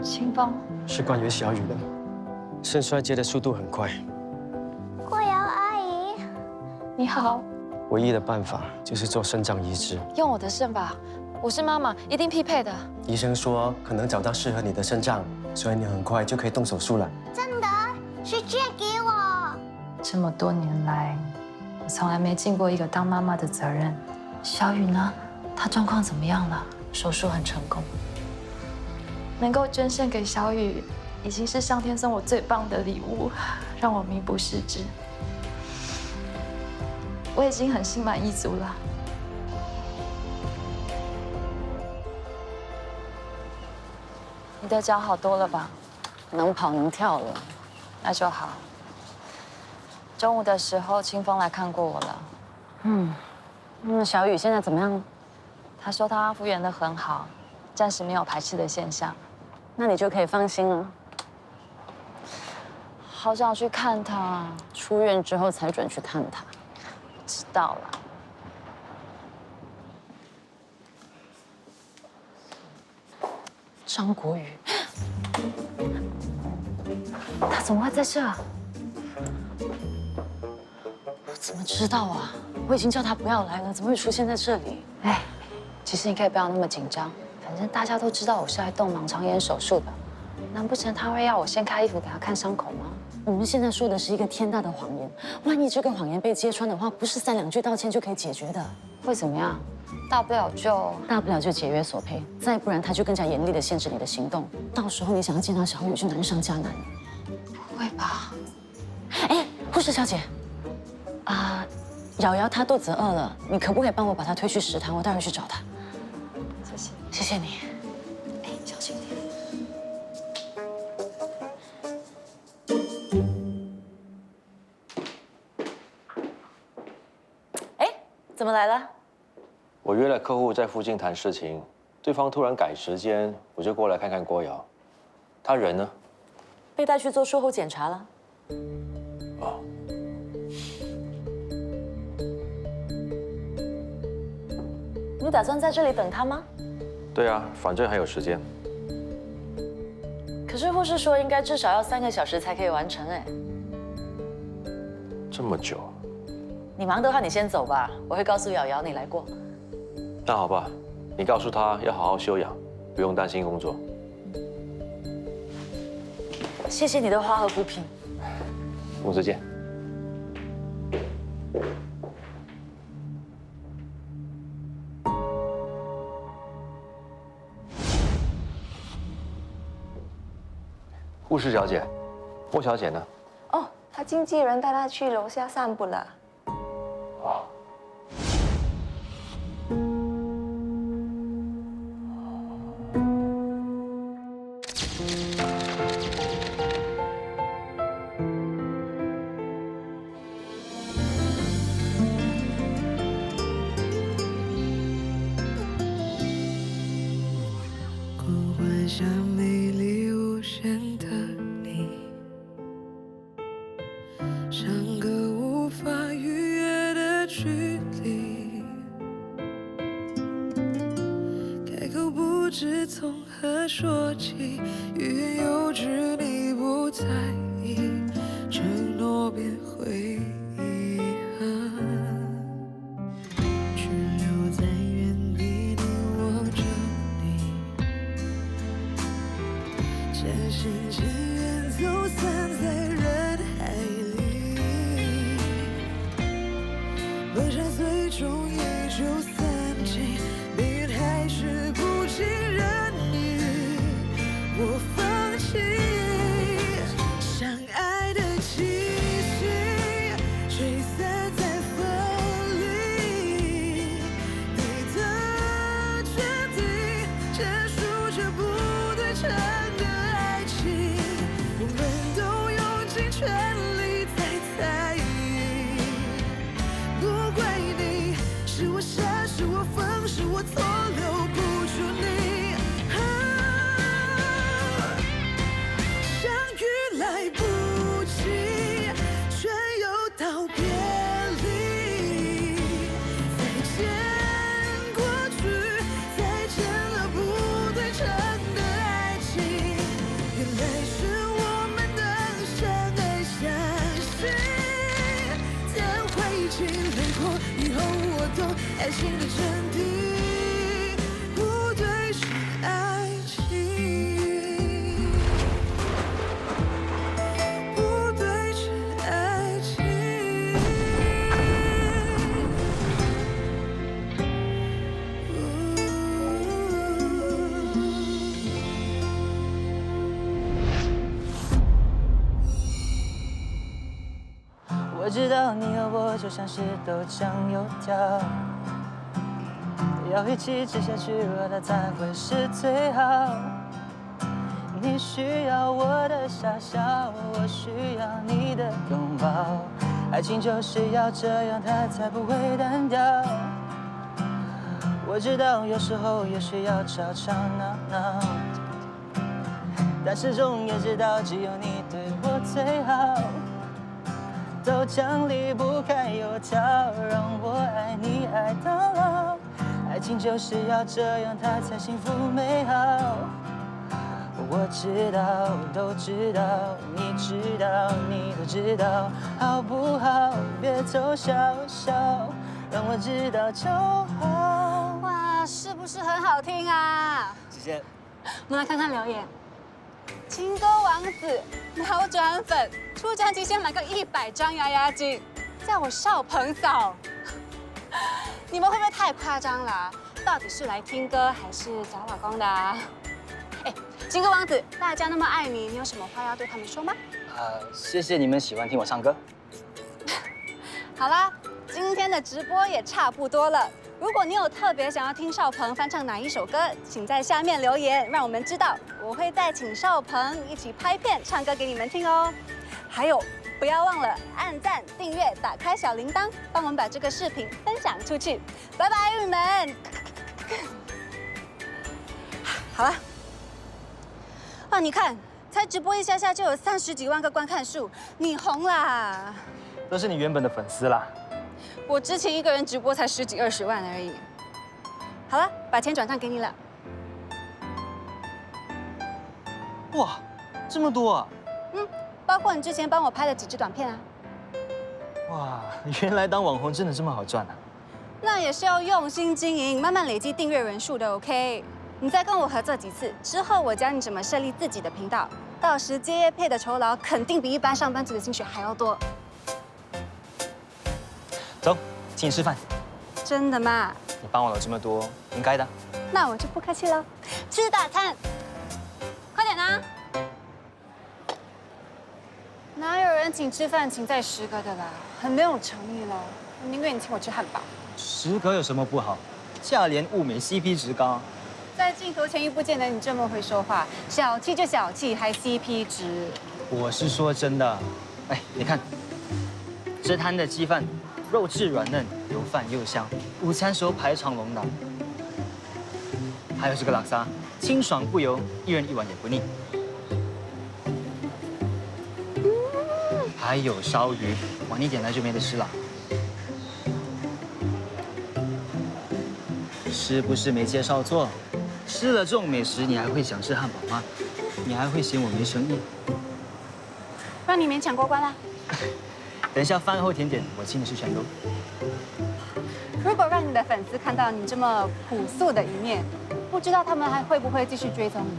清风是关于小雨的，肾衰竭的速度很快。过瑶阿姨，你好，唯一的办法就是做肾脏移植。用我的肾吧，我是妈妈，一定匹配的。医生说可能找到适合你的肾脏，所以你很快就可以动手术了。真的是借给我。这么多年来，我从来没尽过一个当妈妈的责任。小雨呢？她状况怎么样了？手术很成功。能够捐献给小雨，已经是上天送我最棒的礼物，让我弥补失职。我已经很心满意足了。你的脚好多了吧？能跑能跳了，那就好。中午的时候，清风来看过我了。那小雨现在怎么样？他说他复原得很好，暂时没有排斥的现象。那你就可以放心了。好想去看他。出院之后才准去看他。知道了。张国宇，他怎么会在这？我怎么知道啊？我已经叫他不要来了，怎么会出现在这里？哎，其实你可以不要那么紧张，反正大家都知道我是来动盲肠炎手术的。难不成他会要我先开衣服给他看伤口吗？我们现在说的是一个天大的谎言，万一这个谎言被揭穿的话，不是3、2句道歉就可以解决的。会怎么样？大不了就解约索赔，再不然他就更加严厉的限制你的行动。到时候你想要见到小雨就难上加难。不会吧？哎，护士小姐，瑶瑶她肚子饿了，你可不可以帮我把她推去食堂？我待会去找她。谢谢。谢谢你。哎，小心点。哎，怎么来了？我约了客户在附近谈事情，对方突然改时间，我就过来看看郭瑶。他人呢？被带去做术后检查了。哦。你打算在这里等他吗？对啊，反正还有时间。可是护士说应该至少要3个小时才可以完成哎。这么久？你忙的话，你先走吧，我会告诉瑶瑶你来过。那好吧，你告诉他要好好休养，不用担心工作。谢谢你的花和补品。公司见。护士小姐，莫小姐呢？哦，他经纪人带他去楼下散步了。哦。幻想美丽无限的你，像个无法逾越的距离，开口不知从何说起，欲言又止你不在意，承诺变回遗憾，只留在原地凝望着你。渐行渐远，走散在人海里，奔向最终依旧散尽，命运还是不尽人意，我放弃。相爱的气息吹散在风里，你的决定结束这不对称的爱情，我们都用尽全力在猜疑，不怪你，是我傻，是我疯，是我错，留不住你。相遇来不及，却又道别离，再见过去，再见了不对称的爱情。知道你和我就像是豆浆油条，要一起吃下去，它才会是最好。你需要我的傻笑，我需要你的拥抱，爱情就是要这样，它才不会单调。我知道有时候也需要吵吵闹闹，但始终也知道只有你对我最好。豆浆离不开油条，让我爱你爱到老。爱情就是要这样，它才幸福美好。我知道，都知道，你知道，你都知道，好不好？别偷笑笑，让我知道就好。哇，是不是很好听啊？谢谢。我们来看看留言。情歌王子秒转粉，出专辑先买个100张压压惊，叫我少鹏嫂。你们会不会太夸张了？到底是来听歌还是找老公的啊？哎，情歌王子，大家那么爱你，你有什么话要对他们说吗？谢谢你们喜欢听我唱歌。好啦，今天的直播也差不多了。如果你有特别想要听少鹏翻唱哪一首歌，请在下面留言，让我们知道，我会再请少鹏一起拍片唱歌给你们听哦。还有，不要忘了按赞、订阅、打开小铃铛，帮我们把这个视频分享出去。拜拜，玉们！好了，哇，你看，才直播一下下就有30几万个观看数，你红啦！都是你原本的粉丝啦。我之前一个人直播才10几20万而已。好了，把钱转账给你了。哇，这么多啊！包括你之前帮我拍的几支短片啊。哇，原来当网红真的这么好赚啊！那也是要用心经营，慢慢累积订阅人数的。OK， 你再跟我合作几次，之后我教你怎么设立自己的频道，到时接业配的酬劳肯定比一般上班族的薪水还要多。走，请你吃饭。真的吗？你帮我了这么多，应该的。那我就不客气了，吃大餐，快点啊！哪有人请吃饭请再10个的啦？很没有诚意了。我宁愿你请我吃汉堡。10个有什么不好？价廉物美 ，CP 值高。在镜头前又不见得你这么会说话，小气就小气，还 CP 值。我是说真的。哎，你看，这摊的鸡饭。肉质软嫩，油饭又香，午餐时候排长龙的。还有这个拉沙，清爽不油，一人1碗也不腻。还有烧鱼，晚一点来就没得吃了。是不是没介绍错？吃了这种美食，你还会想吃汉堡吗？你还会嫌我没诚意？让你勉强过关啦。等一下饭后甜点，我请你吃全都。如果让你的粉丝看到你这么朴素的一面，不知道他们还会不会继续追踪你？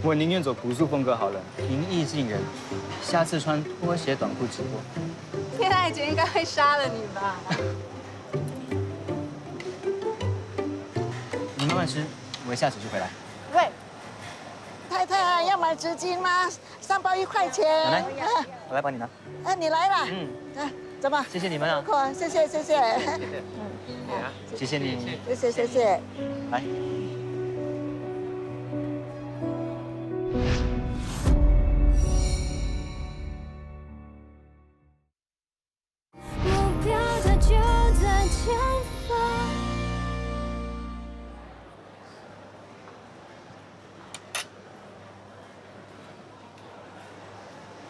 我宁愿走朴素风格好了，平易近人。下次穿拖鞋短裤直播。天爱姐应该会杀了你吧？你慢慢吃，我一下子就回来。喂，太太要买纸巾吗？3包1块钱。奶奶，我来帮你拿。你来了。怎么？谢谢你们啊！不错，谢谢。谢谢你。谢谢。来。目标它就在前方。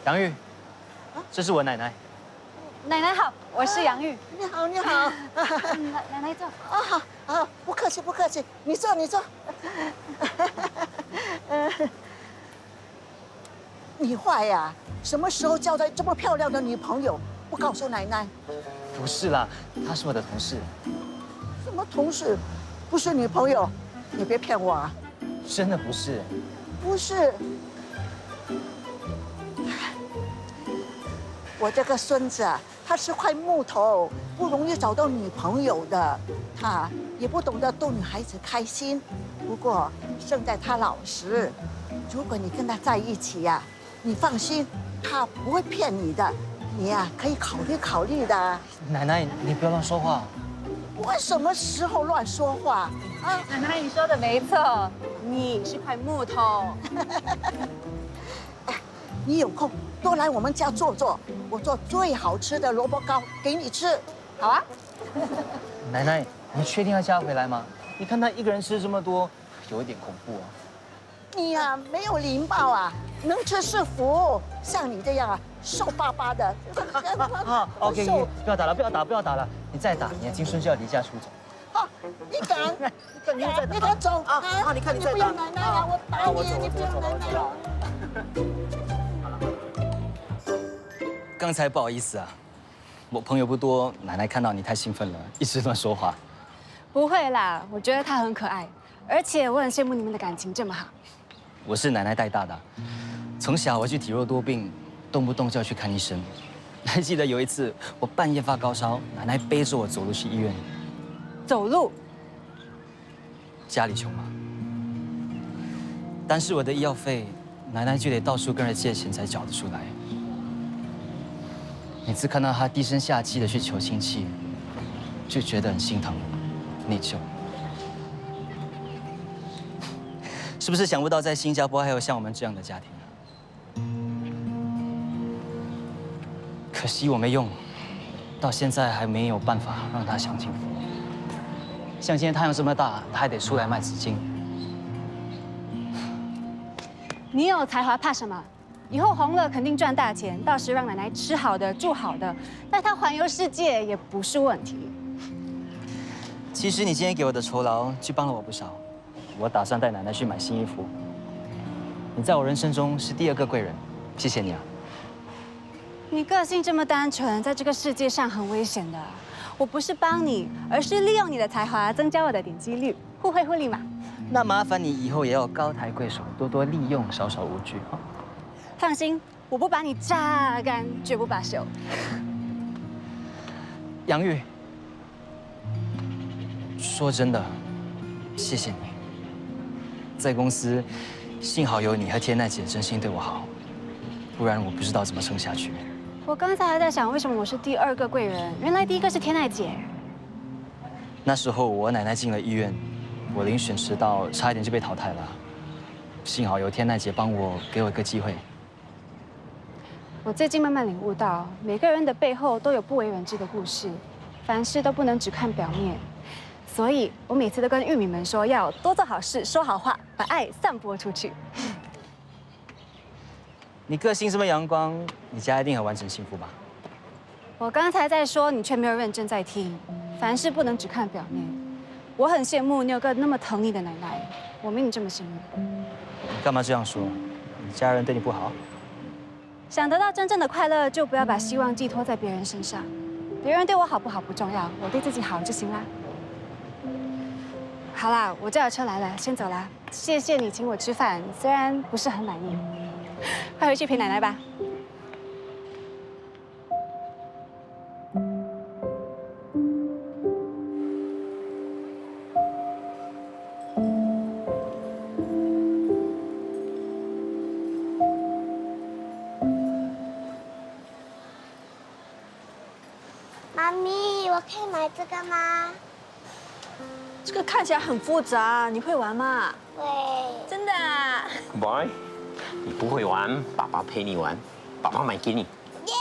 杨玉，这是我奶奶。奶奶好，我是杨玉。你好，你好。奶奶坐。好，不客气，不客气。你坐，你坐。你坏呀？什么时候交到这么漂亮的女朋友？不告诉奶奶？不是啦，她是我的同事。什么同事？不是女朋友？你别骗我啊！真的不是。不是。我这个孙子啊，他是块木头，不容易找到女朋友的。他也不懂得逗女孩子开心。不过胜在他老实。如果你跟他在一起呀，你放心，他不会骗你的，你呀、可以考虑考虑的。奶奶，你不要乱说话。我什么时候乱说话啊？奶奶，你说的没错，你是块木头。你有空多来我们家坐坐，我做最好吃的萝卜糕给你吃。好啊。奶奶，你确定要叫她回来吗？你看她一个人吃这么多，有一点恐怖啊。你呀、没有灵报啊，能吃是福。像你这样啊，瘦巴巴的。好 ，OK， 不要打了，不要打，不要打了。你再打，你的金孙就要离家出走。好，你敢？你敢走啊？好，你看你再打。不要奶奶了，我打你，你不要奶奶了。刚才不好意思啊，我朋友不多，奶奶看到你太兴奋了，一直乱说话。不会啦，我觉得他很可爱，而且我很羡慕你们的感情这么好。我是奶奶带大的，从小我就体弱多病，动不动就要去看医生。还记得有一次我半夜发高烧，奶奶背着我走路去医院。走路？家里穷嘛，单是我的医药费，奶奶就得到处跟人借钱才缴得出来。每次看到她低声下气的去求亲戚，就觉得很心疼、内疚。是不是想不到在新加坡还有像我们这样的家庭啊？可惜我没用，到现在还没有办法让她享清福。像今天太阳这么大，她还得出来卖纸巾。你有才华怕什么？以后红了肯定赚大钱，到时让奶奶吃好的住好的，带她环游世界也不是问题。其实你今天给我的酬劳就帮了我不少，我打算带奶奶去买新衣服。你在我人生中是第2个贵人，谢谢你啊。你个性这么单纯，在这个世界上很危险的。我不是帮你，而是利用你的才华增加我的点击率，互惠互利嘛。那麻烦你以后也要高抬贵手，多多利用，少少无惧啊。放心，我不把你榨干，绝不罢休。杨玉，说真的，谢谢你。在公司，幸好有你和天奈姐真心对我好，不然我不知道怎么撑下去。我刚才还在想，为什么我是第2个贵人？原来第1个是天奈姐。那时候我奶奶进了医院，我遴选迟到，差一点就被淘汰了。幸好有天奈姐帮我，给我一个机会。我最近慢慢领悟到，每个人的背后都有不为人知的故事，凡事都不能只看表面。所以我每次都跟玉米们说，要多做好事，说好话，把爱散播出去。你个性这么阳光，你家一定很完整幸福吧？我刚才在说，你却没有认真在听。凡事不能只看表面。我很羡慕你有个那么疼你的奶奶，我没你这么幸运。你干嘛这样说？你家人对你不好？想得到真正的快乐，就不要把希望寄托在别人身上。别人对我好不好不重要，我对自己好就行啦。好啦，我叫车来了，先走啦。谢谢你请我吃饭，虽然不是很满意。快回去陪奶奶吧。妈咪，我可以买这个吗？这个看起来很复杂，你会玩吗？会。真的啊？ boy， 你不会玩，爸爸陪你玩，爸爸买给你。耶！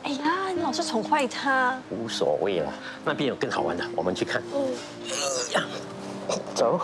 哎呀，你老是宠坏他。无所谓了，那边有更好玩的，我们去看。走。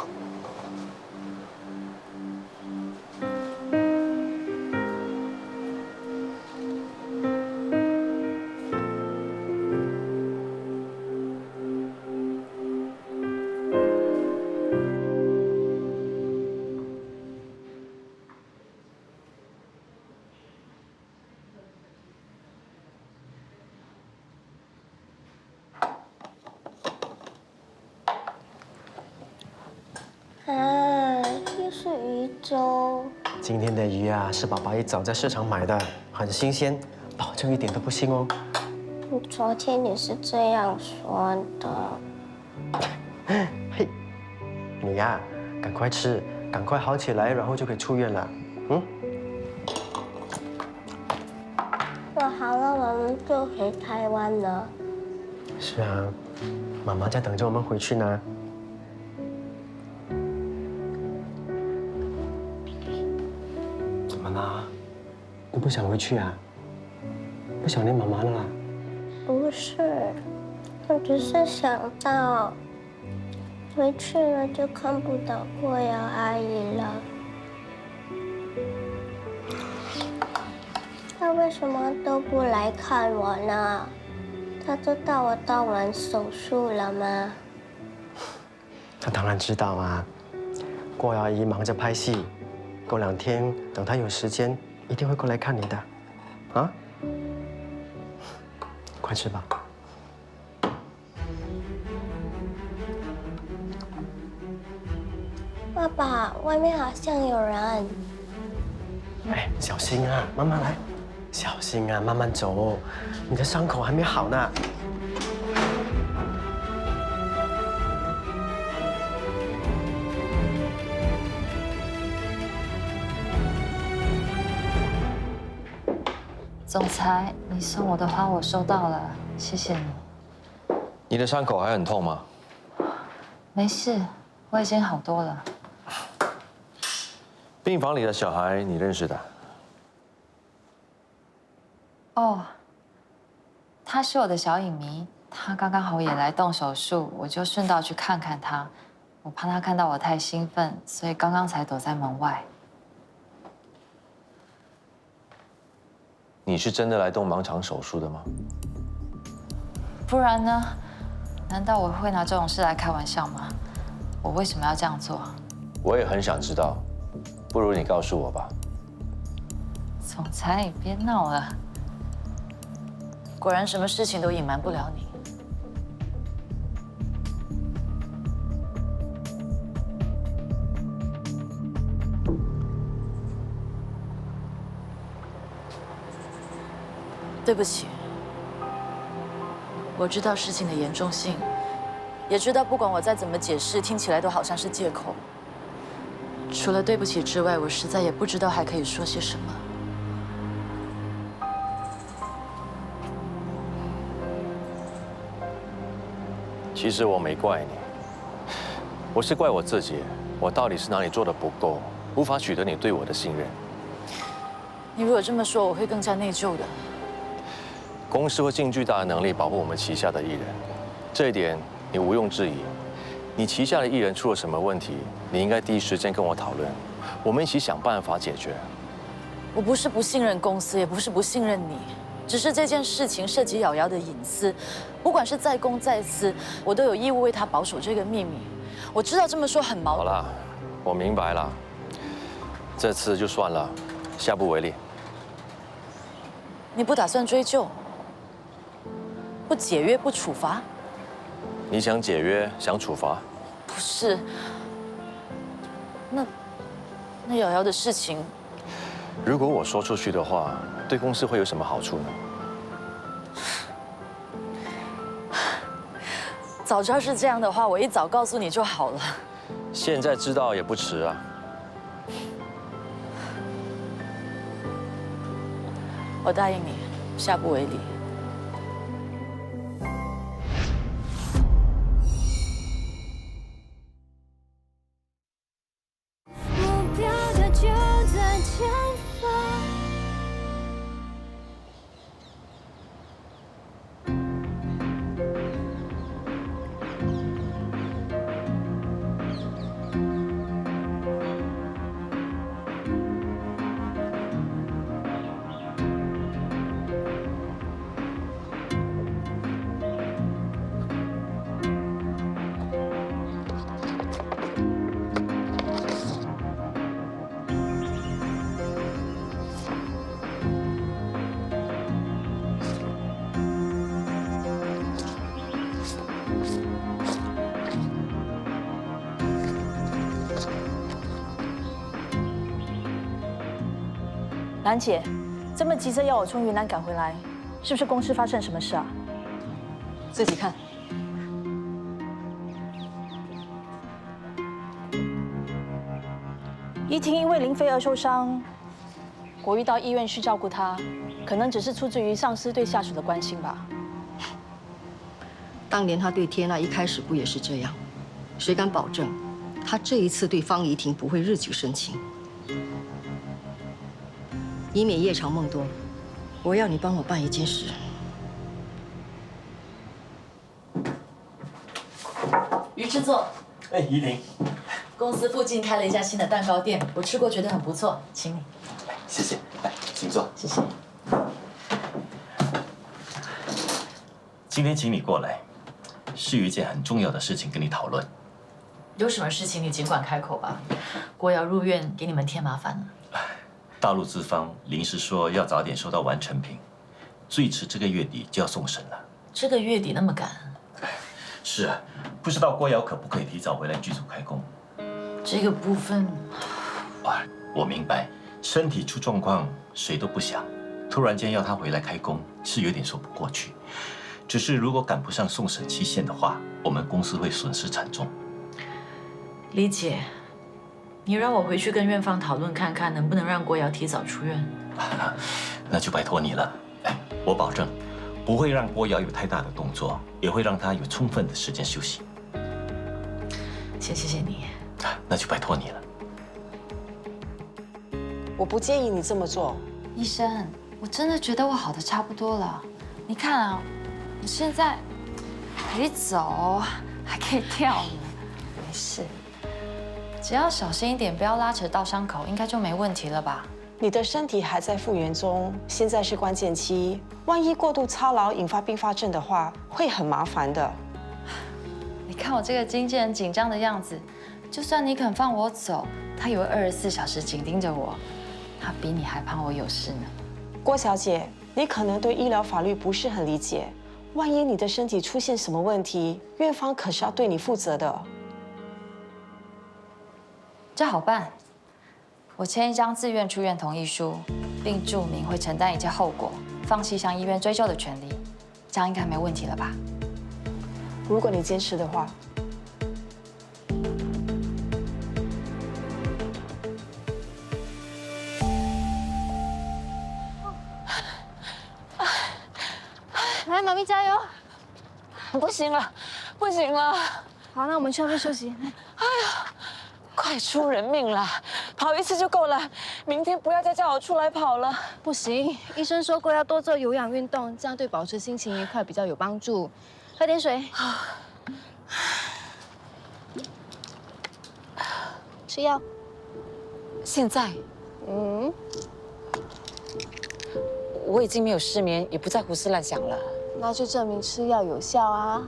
又是鱼粥。今天的鱼啊，是爸爸一早在市场买的，很新鲜，保证一点都不腥哦。昨天也是这样说的。嘿，你呀，赶快吃，赶快好起来，然后就可以出院了。嗯。们就回台湾了。是啊，妈妈在等着我们回去呢。怎么啦？你不想回去啊？不想念妈妈了啦？不是，我只是想到回去了就看不到过瑶阿姨了。她为什么都不来看我呢？她知道我动完手术了吗？她当然知道啊。郭瑶阿姨忙着拍戏，过2天等她有时间，一定会过来看你的，啊？快吃吧。爸爸，外面好像有人。哎，小心啊，慢慢来，小心啊，慢慢走，你的伤口还没好呢。总裁，你送我的花我收到了，谢谢你。你的伤口还很痛吗？没事，我已经好多了。病房里的小孩你认识的？哦，他是我的小影迷，他刚刚好也来动手术，我就顺道去看看他。我怕他看到我太兴奋，所以刚刚才躲在门外。你是真的来动盲肠手术的吗？不然呢？难道我会拿这种事来开玩笑吗？我为什么要这样做？我也很想知道，不如你告诉我吧。总裁，你别闹了。果然什么事情都隐瞒不了你。对不起，我知道事情的严重性，也知道不管我再怎么解释，听起来都好像是借口。除了对不起之外，我实在也不知道还可以说些什么。其实我没怪你，我是怪我自己，我到底是哪里做的不够，无法取得你对我的信任。你如果这么说，我会更加内疚的。公司会尽巨大的能力保护我们旗下的艺人，这一点你毋庸置疑。你旗下的艺人出了什么问题，你应该第一时间跟我讨论，我们一起想办法解决。我不是不信任公司，也不是不信任你，只是这件事情涉及瑶瑶的隐私，不管是在公在私，我都有义务为她保守这个秘密。我知道这么说很矛盾。好了，我明白了，这次就算了，下不为例。你不打算追究？不解约，不处罚？你想解约，想处罚？不是。那瑶瑶的事情，如果我说出去的话，对公司会有什么好处呢？早知道是这样的话，我一早告诉你就好了。现在知道也不迟啊。我答应你，下不为例。目标它就在前方。兰姐，这么急着要我从云南赶回来，是不是公司发生什么事啊？自己看。依婷因为林菲儿受伤，我遇到医院去照顾她，可能只是出自于上司对下属的关心吧。当年他对天爱一开始不也是这样？谁敢保证他这一次对方怡婷不会日久生情？以免夜长梦多，我要你帮我办一件事。于制作，哎，怡婷，公司附近开了一家新的蛋糕店，我吃过，觉得很不错，请你。谢谢，来，请坐。谢谢。今天请你过来，是有一件很重要的事情跟你讨论。有什么事情你尽管开口吧，郭瑶入院给你们添麻烦了。大陆资方临时说要早点收到完成品，最迟这个月底就要送审了。这个月底那么赶？是啊，不知道郭瑶可不可以提早回来剧组开工？这个部分，我明白，身体出状况谁都不想，突然间要他回来开工是有点说不过去。只是如果赶不上送审期限的话，我们公司会损失惨重。理解。你让我回去跟院方讨论看看，能不能让郭瑶提早出院。那就拜托你了。哎，我保证，不会让郭瑶有太大的动作，也会让她有充分的时间休息。先谢谢你。那就拜托你了。我不介意你这么做。医生，我真的觉得我好的差不多了。你看啊，我现在可以走，还可以跳呢，没事。只要小心一点，不要拉扯到伤口，应该就没问题了吧？你的身体还在复原中，现在是关键期，万一过度操劳引发并发症的话，会很麻烦的。你看我这个经纪人紧张的样子，就算你肯放我走，他也会24小时紧盯着我，他比你还怕我有事呢。郭小姐，你可能对医疗法律不是很理解，万一你的身体出现什么问题，院方可是要对你负责的。这好办，我签一张自愿出院同意书，并注明会承担一切后果，放弃向医院追究的权利，这样应该没问题了吧？如果你坚持的话。来，妈咪加油！不行了，不行了！好，那我们去那边休息。哎呀，快出人命了！跑一次就够了，明天不要再叫我出来跑了。不行，医生说过要多做有氧运动，这样对保持心情愉快比较有帮助。喝点水。吃药。现在？我已经没有失眠，也不再胡思乱想了。那就证明吃药有效啊！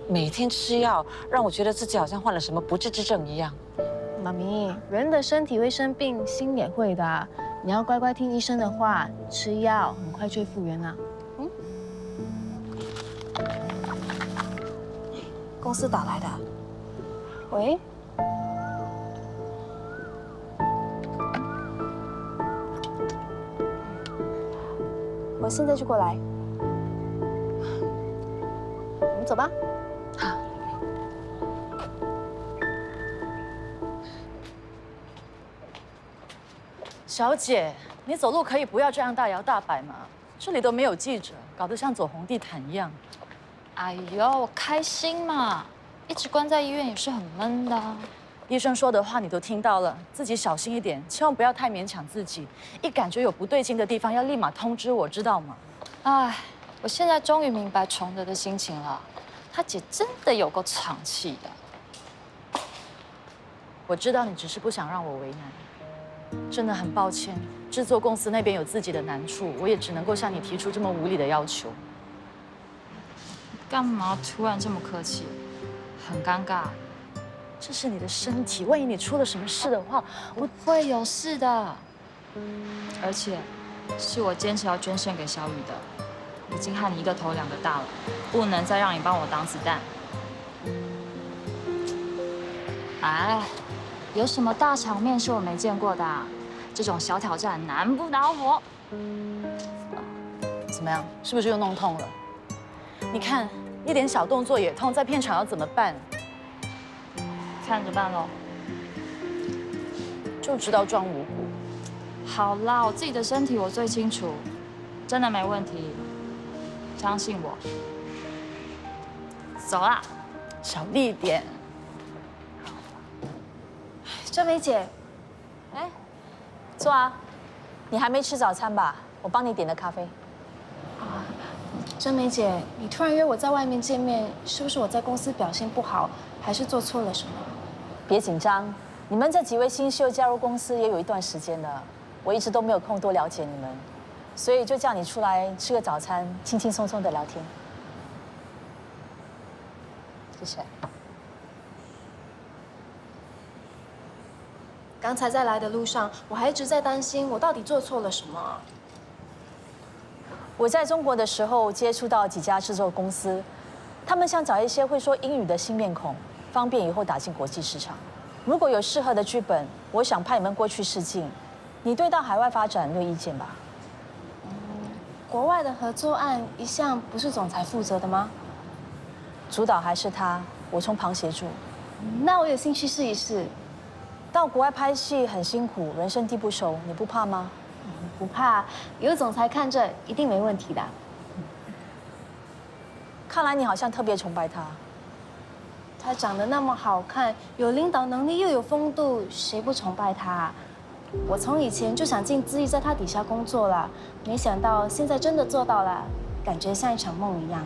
每天吃药，让我觉得自己好像患了什么不治之症一样。妈咪，人的身体会生病，心也会的。你要乖乖听医生的话，吃药，很快就会复原啊。公司打来的。喂。我现在就过来。我们走吧。好。小姐，你走路可以不要这样大摇大摆吗？这里都没有记者，搞得像走红地毯一样。哎呦，我开心嘛，一直关在医院也是很闷的。医生说的话你都听到了，自己小心一点，千万不要太勉强自己。一感觉有不对劲的地方，要立马通知我，知道吗？哎，我现在终于明白崇德的心情了，他姐真的有够长气的。我知道你只是不想让我为难，真的很抱歉。制作公司那边有自己的难处，我也只能够向你提出这么无理的要求。干嘛突然这么客气？很尴尬。这是你的身体，万一你出了什么事的话，我不会有事的。而且，是我坚持要捐肾给小雨的，已经和你一个头两个大了，不能再让你帮我挡子弹。哎，有什么大场面是我没见过的啊？这种小挑战难不倒我。怎么样？是不是又弄痛了？你看，一点小动作也痛，在片场要怎么办？看着办喽。就知道装无辜。好啦，我自己的身体我最清楚。真的没问题，相信我。走啦，小力点。珍美姐，哎，坐啊，你还没吃早餐吧？我帮你点的咖啡。珍美姐，你突然约我在外面见面，是不是我在公司表现不好，还是做错了什么？别紧张，你们这几位新秀加入公司也有一段时间了，我一直都没有空多了解你们，所以就叫你出来吃个早餐，轻轻松松的聊天。谢谢。刚才在来的路上，我还一直在担心我到底做错了什么。我在中国的时候接触到几家制作公司，他们想找一些会说英语的新面孔，方便以后打进国际市场。如果有适合的剧本，我想派你们过去试镜。你对到海外发展没有意见吧？国外的合作案一向不是总裁负责的吗？主导还是他，我从旁协助。那我有兴趣试一试。到国外拍戏很辛苦，人生地不熟，你不怕吗？不怕，有总裁看着，一定没问题的。看来你好像特别崇拜他。他长得那么好看，有领导能力又有风度，谁不崇拜他？我从以前就想尽资意在他底下工作了，没想到现在真的做到了，感觉像一场梦一样。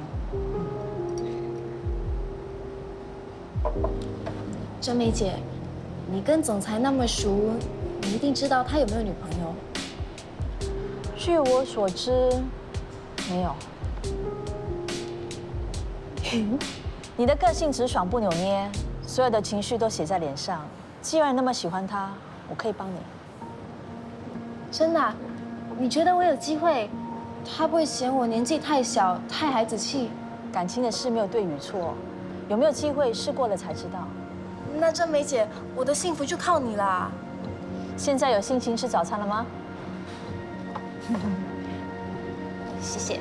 珍美姐，你跟总裁那么熟，你一定知道他有没有女朋友？据我所知，没有。你的个性直爽不扭捏，所有的情绪都写在脸上。既然你那么喜欢他，我可以帮你。真的啊？你觉得我有机会？他不会嫌我年纪太小、太孩子气？感情的事没有对与错，有没有机会试过了才知道。那珍美姐，我的幸福就靠你啦。现在有心情吃早餐了吗？谢谢。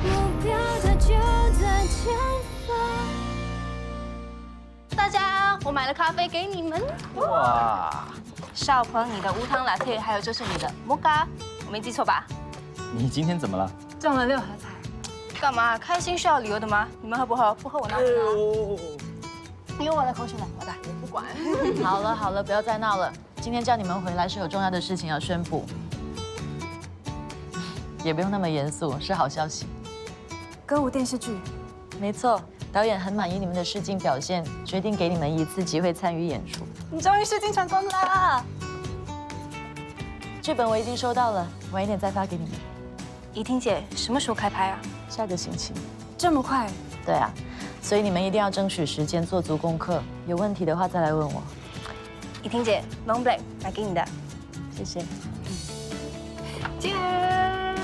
目标它就在前方。大家，我买了咖啡给你们。哇！少鹏，你的无糖拿铁，还有这是你的摩卡，我没记错吧？你今天怎么了？中了6合彩。干嘛？开心需要理由的吗？你们喝不喝？不喝我拿去拿。你有我的口水了，我的，我不管。好了好了，不要再闹了。今天叫你们回来是有重要的事情要宣布，也不用那么严肃，是好消息。歌舞电视剧，没错，导演很满意你们的试镜表现，决定给你们一次机会参与演出。你终于试镜成功啦！剧本我已经收到了，晚一点再发给你们。怡婷姐，什么时候开拍啊？下个星期。这么快？对啊，所以你们一定要争取时间，做足功课。有问题的话再来问我。怡婷姐 ，Long Black 买给你的，谢谢。Cheers！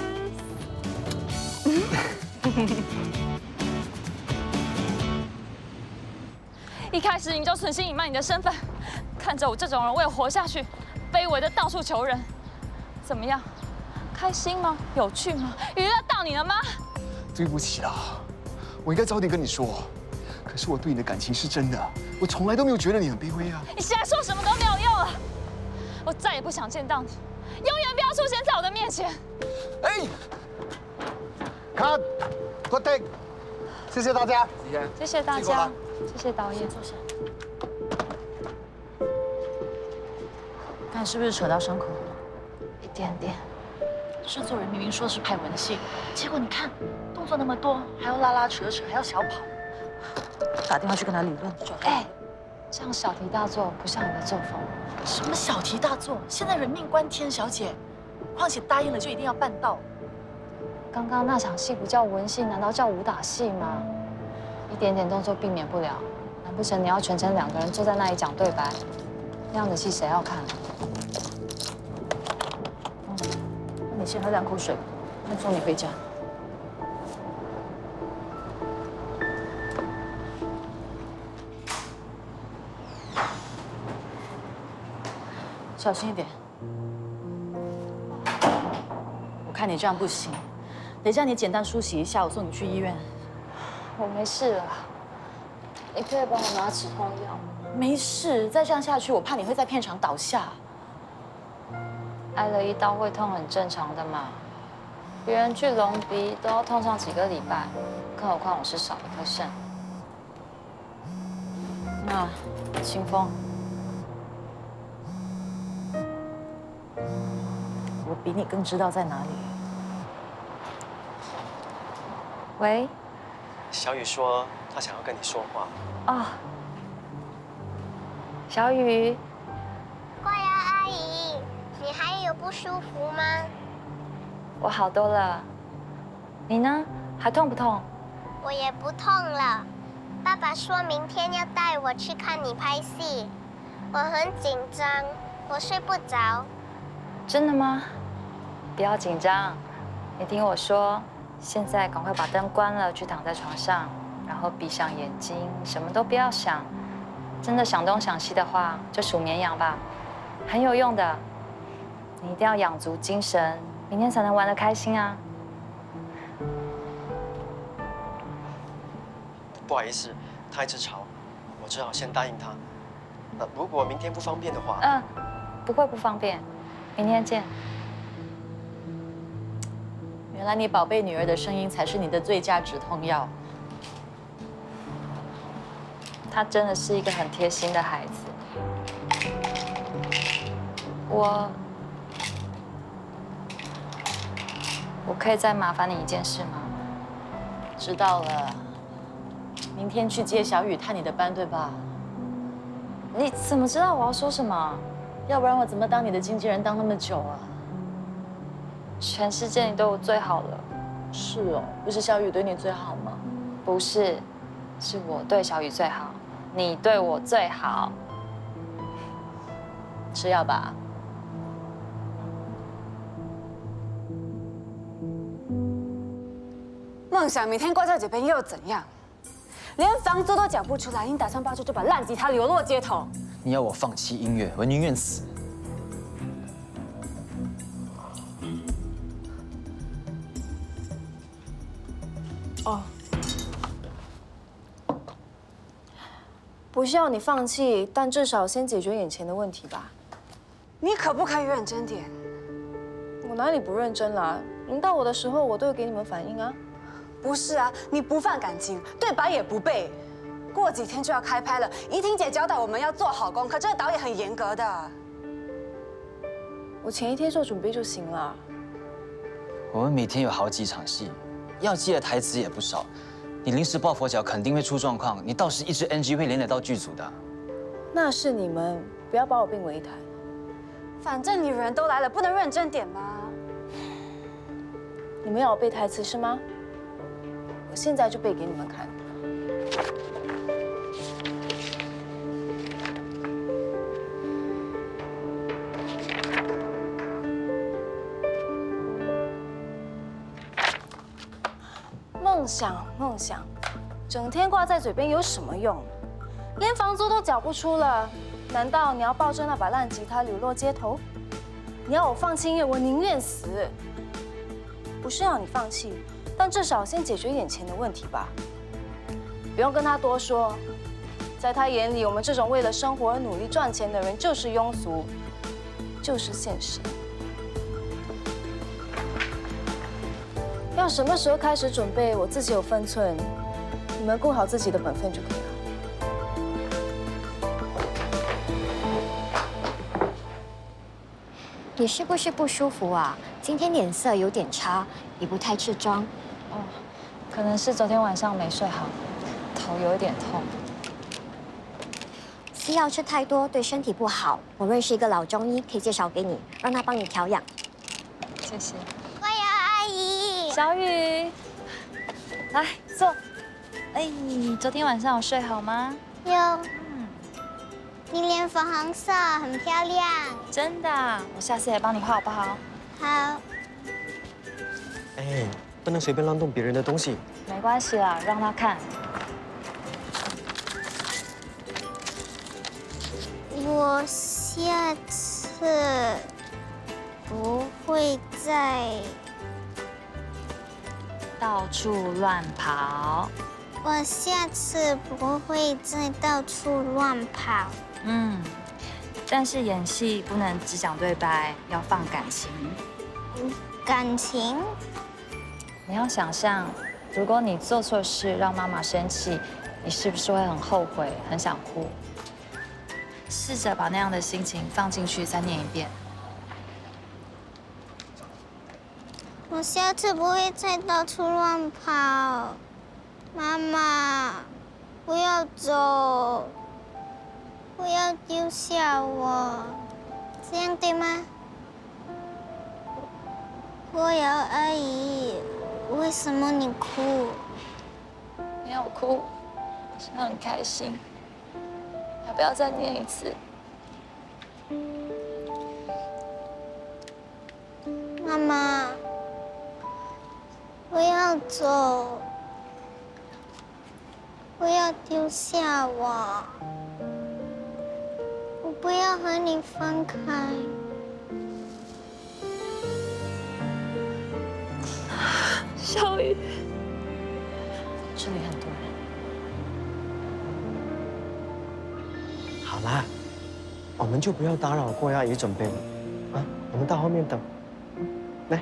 一开始你就存心隐瞒你的身份，看着我这种人为了活下去，卑微的到处求人，怎么样？开心吗？有趣吗？娱乐到你了吗？对不起啦，我应该早点跟你说。可是我对你的感情是真的，我从来都没有觉得你很卑微啊。你现在说什么都没有用了，我再也不想见到你，永远不要出现在我的面前。哎 ，Cut， Good take， 谢谢大家，谢谢大家，谢谢导演。坐下。看是不是扯到伤口了？一点点。制作人明明说是拍文戏，结果你看动作那么多，还要拉拉扯扯，还要小跑。打电话去跟他理论。哎，这样小题大做不像你的作风。什么小题大做？现在人命关天，小姐。况且答应了就一定要办到。刚刚那场戏不叫文戏，难道叫武打戏吗？一点点动作避免不了，难不成你要全程2个人坐在那里讲对白？那样的戏谁要看？你先喝2口水，再送你回家。小心一点。我看你这样不行，等一下你简单梳洗一下，我送你去医院。我没事了。你可以帮我拿止痛药吗？没事，再这样下去，我怕你会在片场倒下。挨了一刀会痛，很正常的嘛。别人去隆鼻都要痛上几个礼拜，更何况我是少一颗肾。那清风，我比你更知道在哪里。喂，小雨说她想要跟你说话。哦，小雨，过瑶阿姨，你还有不舒服吗？我好多了。你呢？还痛不痛？我也不痛了。爸爸说明天要带我去看你拍戏，我很紧张，我睡不着。真的吗？不要紧张，你听我说，现在赶快把灯关了，去躺在床上，然后闭上眼睛，什么都不要想。真的想东想西的话，就数绵羊吧，很有用的。你一定要养足精神，明天才能玩得开心啊。不好意思，他一直吵，我只好先答应他。如果明天不方便的话，不会不方便，明天见。原来你宝贝女儿的声音才是你的最佳止痛药。她真的是一个很贴心的孩子。我可以再麻烦你一件事吗？知道了。明天去接小雨探你的班，对吧？你怎么知道我要说什么？要不然我怎么当你的经纪人当那么久啊？全世界你对我最好了。是哦，不是小雨对你最好吗？不是，是我对小雨最好，你对我最好。吃药吧。梦想明天挂在嘴边又怎样？连房租都缴不出来，你打算抱着这把烂吉他流落街头？你要我放弃音乐，我宁愿死。哦，不需要你放弃，但至少先解决眼前的问题吧。你可不可以认真点？我哪里不认真啦？轮到我的时候，我都有给你们反应啊。不是啊，你不放感情，对白也不背。过几天就要开拍了，怡婷姐交代我们要做好功课，这个导演很严格的。我前一天做准备就行了。我们每天有好几场戏，要记的台词也不少。你临时抱佛脚肯定会出状况，你到时一支 NG 会连累到剧组的。那是你们，不要把我并为一谈。反正你人都来了，不能认真点吗？你们要我背台词是吗？我现在就背给你们看。梦想，梦想，整天挂在嘴边有什么用？连房租都缴不出了，难道你要抱着那把烂吉他流落街头？你要我放弃音乐，我宁愿死。不是要你放弃，但至少先解决眼前的问题吧。不用跟他多说，在他眼里，我们这种为了生活而努力赚钱的人就是庸俗，就是现实。要什么时候开始准备，我自己有分寸，你们顾好自己的本分就可以了。你是不是不舒服啊？今天脸色有点差，也不太吃妆。哦，可能是昨天晚上没睡好，头有一点痛。西药吃太多对身体不好，我认识一个老中医，可以介绍给你，让他帮你调养。谢谢。过瑶阿姨，小雨，来坐。哎，你昨天晚上有睡好吗？有。你脸粉红色，很漂亮。真的，我下次也帮你画好不好？好。哎，不能随便乱动别人的东西。没关系啦，让他看。我下次不会再到处乱跑。我下次不会再到处乱跑。但是演戏不能只讲对白，要放感情。感情？你要想象，如果你做错事让妈妈生气，你是不是会很后悔、很想哭？试着把那样的心情放进去，再念一遍。我下次不会再到处乱跑。妈妈，不要走，不要丢下我，这样对吗？郭瑶阿姨，为什么你哭？没有哭，是很开心。要不要再念一次？妈妈，不要走，不要丢下我，我不要和你分开。小雨，这里很多人。好啦，我们就不要打扰郭阿姨准备了，啊，我们到后面等。来。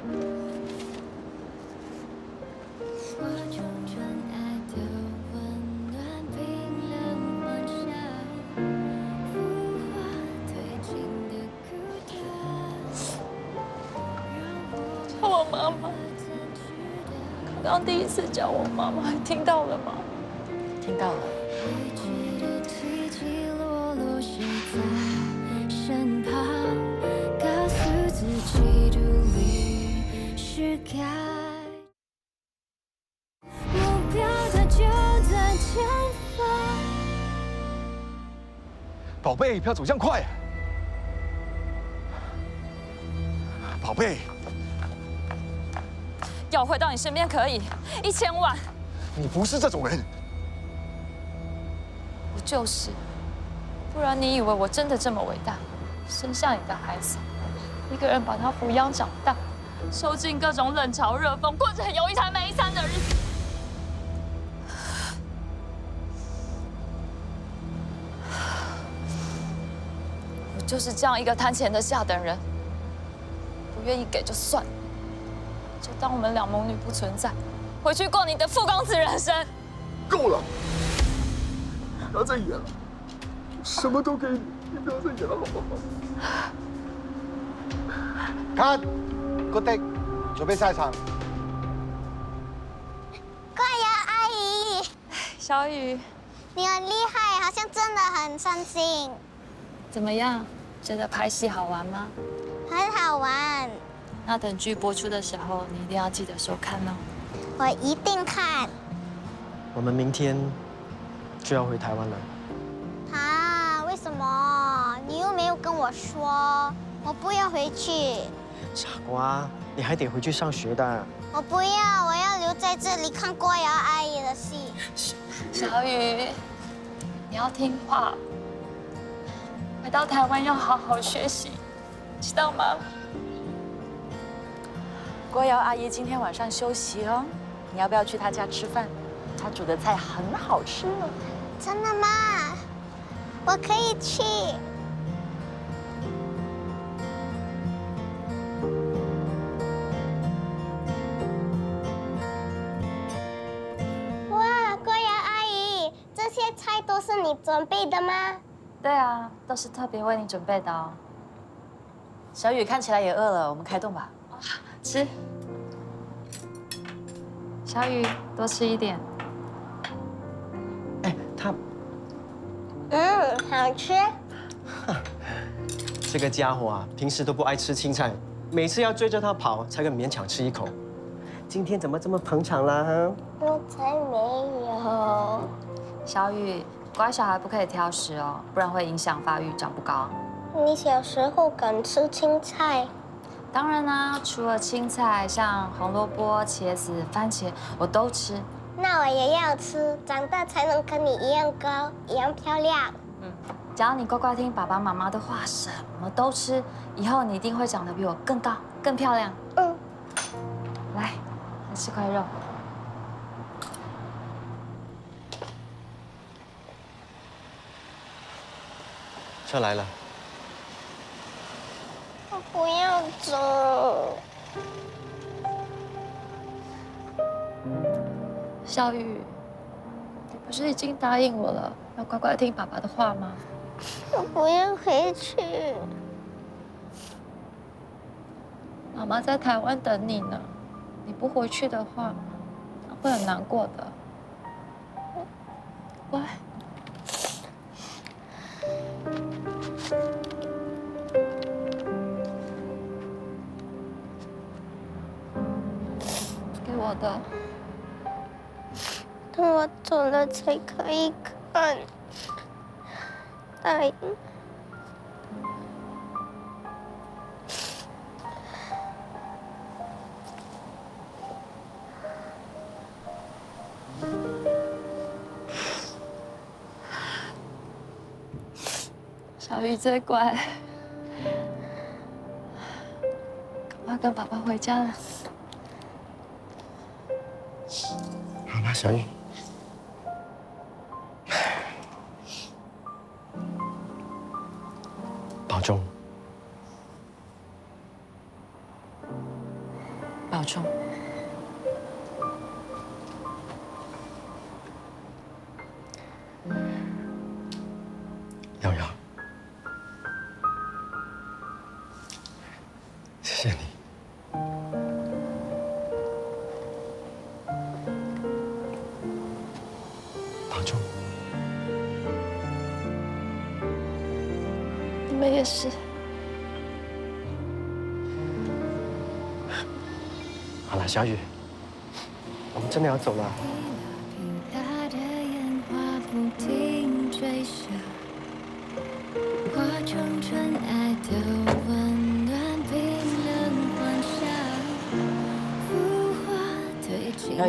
叫我妈妈。刚刚第一次叫我妈妈，听到了吗？听到了。身旁，告诉自己独立是该。目标它就在前方。宝贝，不要走这样快。宝贝，要我回到你身边可以，1000万。你不是这种人。我就是，不然你以为我真的这么伟大？生下你的孩子，一个人把他抚养长大，受尽各种冷嘲热讽，过着有一餐没一餐的日子。我就是这样一个贪钱的下等人，不愿意给就算了，就当我们两母女不存在，回去过你的富公子人生。够了，不要再演了，我什么都给你，你不要再演了，好不好？看，Good day， 准备下场。郭瑶阿姨，小雨，你很厉害，好像真的很伤心。怎么样？觉得拍戏好玩吗？很好玩。那等剧播出的时候，你一定要记得收看哦。我一定看。我们明天就要回台湾了。啊？为什么？你又没有跟我说。我不要回去。傻瓜，你还得回去上学的。我不要，我要留在这里看郭瑶阿姨的戏。小雨，你要听话。回到台湾要好好学习，知道吗？郭瑶阿姨今天晚上休息哦，你要不要去她家吃饭？她煮的菜很好吃哦。真的吗？我可以去。哇，郭瑶阿姨，这些菜都是你准备的吗？对啊，都是特别为你准备的哦。小雨看起来也饿了，我们开动吧。吃。小雨，多吃一点。好吃。这个家伙啊，平时都不爱吃青菜，每次要追着他跑，才肯勉强吃一口。今天怎么这么捧场啦？我才没有。小雨，乖小孩不可以挑食哦，不然会影响发育，长不高。你小时候敢吃青菜？当然啦，除了青菜，像红萝卜、茄子、番茄，我都吃。那我也要吃，长大才能跟你一样高，一样漂亮。只要你乖乖听爸爸妈妈的话，什么都吃，以后你一定会长得比我更高、更漂亮。来吃块肉。车来了。我不要走。小雨，你不是已经答应我了，要乖乖听爸爸的话吗？我不要回去。妈妈在台湾等你呢，你不回去的话，她会很难过的。乖。给我的。等我走了才可以看。答应。小雨最乖，赶快跟爸爸回家了。好了，小雨，保重，保重。瑶瑶，谢谢你。保重。你们也是。好了，小雨，我们真的要走了。他的烟花不停坠下，化成尘埃的温暖，冰冷幻想，浮华褪尽的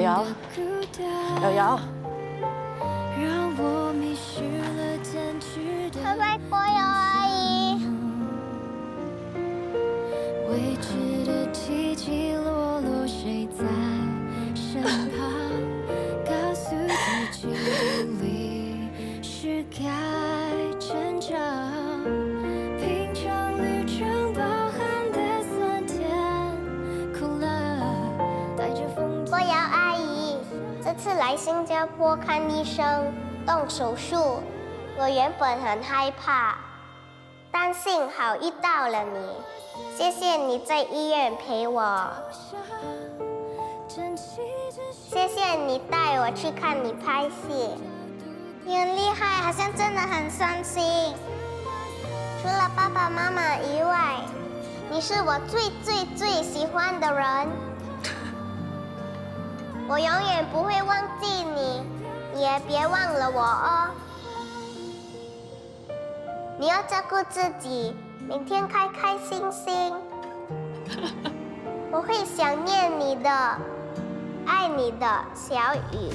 孤单。瑶瑶，让我迷失了坚持的。拜拜，国瑶阿姨。未知的起起落落，谁在身旁？告诉自己独立是该成长。品尝旅程包含的酸甜苦辣，带着风。国瑶阿姨，这次来新加坡看医生、动手术，我原本很害怕，但幸好遇到了你。谢谢你在医院陪我，谢谢你带我去看你拍戏。你很厉害，好像真的很伤心。除了爸爸妈妈以外，你是我最喜欢的人。我永远不会忘记你，你也别忘了我哦。你要照顾自己，每天开开心心。我会想念你的，爱你的小雨。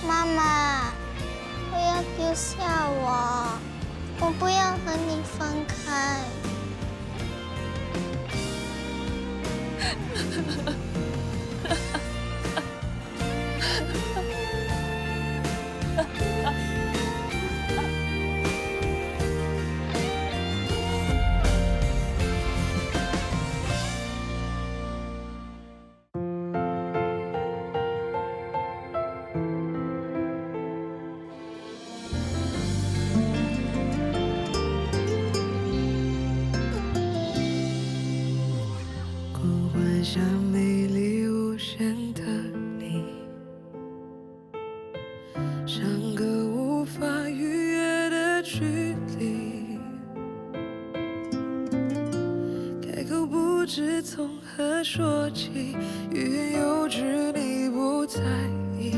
妈妈，不要丢下我，我不要和你分开。幻想美丽无限的你，相隔无法逾越的距离，开口不知从何说起，欲言又止你不在意，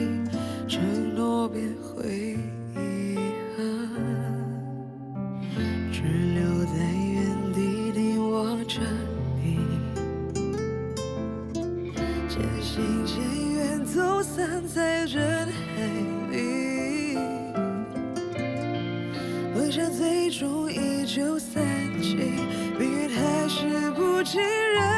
承诺变回遗憾，只留在原地紧握着你。渐行渐远，走散在人海里，梦想最终依旧散尽，命运还是不尽人